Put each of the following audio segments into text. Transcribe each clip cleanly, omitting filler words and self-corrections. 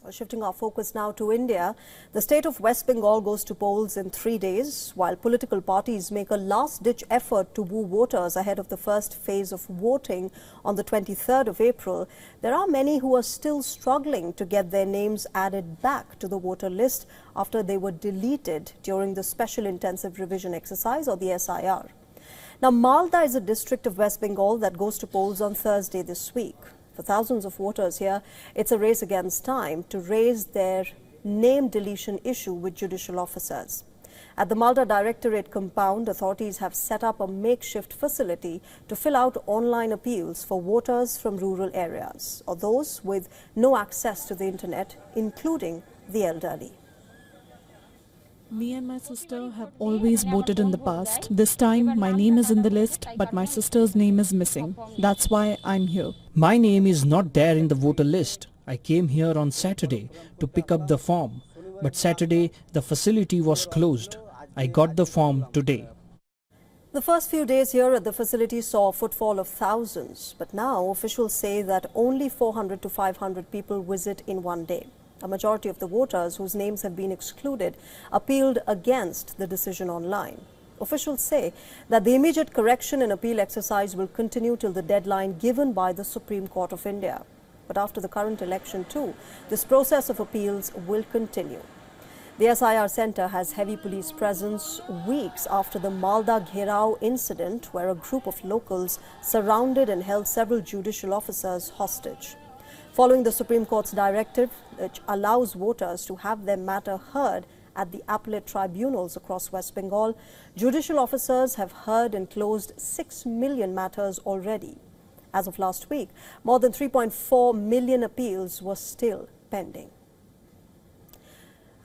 Shifting our focus now to India, the state of West Bengal goes to polls in 3 days, while political parties make a last-ditch effort to woo voters ahead of the first phase of voting on the 23rd of April. There are many who are still struggling to get their names added back to the voter list after they were deleted during the Special Intensive Revision Exercise, or the SIR. Now, Malda is a district of West Bengal that goes to polls on Thursday this week. For thousands of voters here, it's a race against time to raise their name deletion issue with judicial officers. At the Malda Directorate compound, authorities have set up a makeshift facility to fill out online appeals for voters from rural areas or those with no access to the internet, including the elderly. Me and my sister have always voted in the past. This time, my name is in the list, but my sister's name is missing. That's why I'm here. My name is not there in the voter list. I came here on Saturday to pick up the form, but Saturday the facility was closed. I got the form today. The first few days here at the facility saw a footfall of thousands, but now officials say that only 400 to 500 people visit in one day. A majority of the voters whose names have been excluded appealed against the decision online. Officials say that the immediate correction and appeal exercise will continue till the deadline given by the Supreme Court of India. But after the current election too, this process of appeals will continue. The SIR Centre has heavy police presence weeks after the Malda Gherao incident, where a group of locals surrounded and held several judicial officers hostage. Following the Supreme Court's directive, which allows voters to have their matter heard at the appellate tribunals across West Bengal, judicial officers have heard and closed 6 million matters already. As of last week, more than 3.4 million appeals were still pending.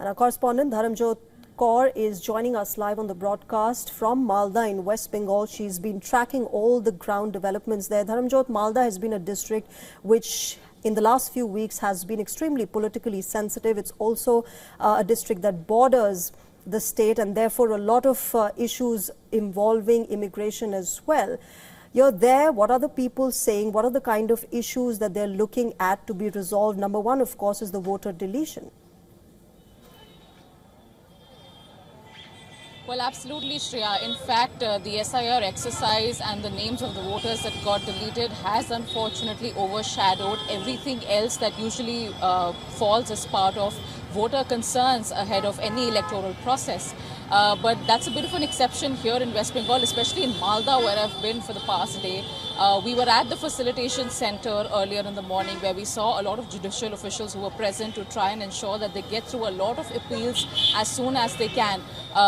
And our correspondent Dharamjot Kaur is joining us live on the broadcast from Malda in West Bengal. She's been tracking all the ground developments there. Dharamjot, Malda has been a district which in the last few weeks has been extremely politically sensitive. It's also a district that borders the state, and therefore a lot of issues involving immigration as well. You're there. What are the people saying? What are the kind of issues that they're looking at to be resolved? Number one, of course, is the voter deletion. Well, absolutely, Shreya. In fact, the SIR exercise and the names of the voters that got deleted has unfortunately overshadowed everything else that usually falls as part of voter concerns ahead of any electoral process. But that's a bit of an exception here in West Bengal, especially in Malda, where I've been for the past day. We were at the facilitation center earlier in the morning, where we saw a lot of judicial officials who were present to try and ensure that they get through a lot of appeals as soon as they can.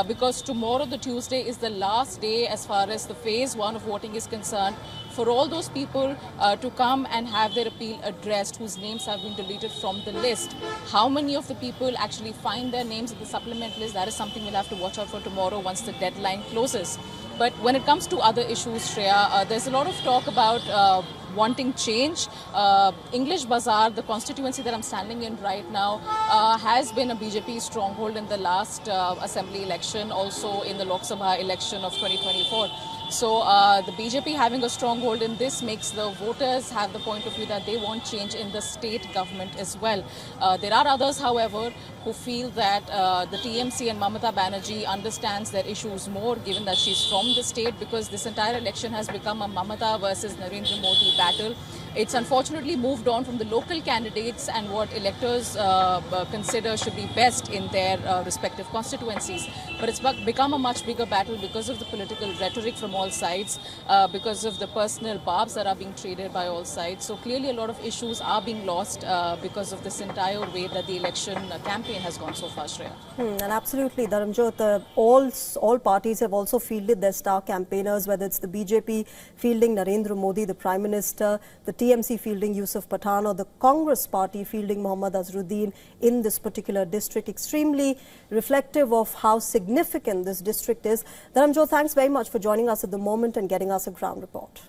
Because tomorrow, the Tuesday, is the last day as far as the phase 1 of voting is concerned, for all those people to come and have their appeal addressed whose names have been deleted from the list. How many of the people actually find their names in the supplement list, that is something we'll have to watch out for tomorrow once the deadline closes. But when it comes to other issues, Shreya, there's a lot of talk about wanting change. English Bazaar, the constituency that I'm standing in right now, has been a BJP stronghold in the last assembly election, also in the Lok Sabha election of 2024. So the BJP having a stronghold in this makes the voters have the point of view that they want change in the state government as well. There are others, however, who feel that the TMC and Mamata Banerjee understands their issues more, given that she's from the state, because this entire election has become a Mamata versus Narendra Modi battle. It's unfortunately moved on from the local candidates and what electors consider should be best in their respective constituencies. But it's become a much bigger battle because of the political rhetoric from all sides, because of the personal barbs that are being traded by all sides. So clearly a lot of issues are being lost because of this entire way that the election campaign has gone so far, Shreya. And absolutely, Dharamjot, all parties have also fielded their star campaigners, whether it's the BJP fielding Narendra Modi, the Prime Minister, the TMC fielding Yusuf Pathan, or the Congress party fielding Mohammad Azharuddin in this particular district. Extremely reflective of how significant this district is. Dharamjot, thanks very much for joining us at the moment and getting us a ground report.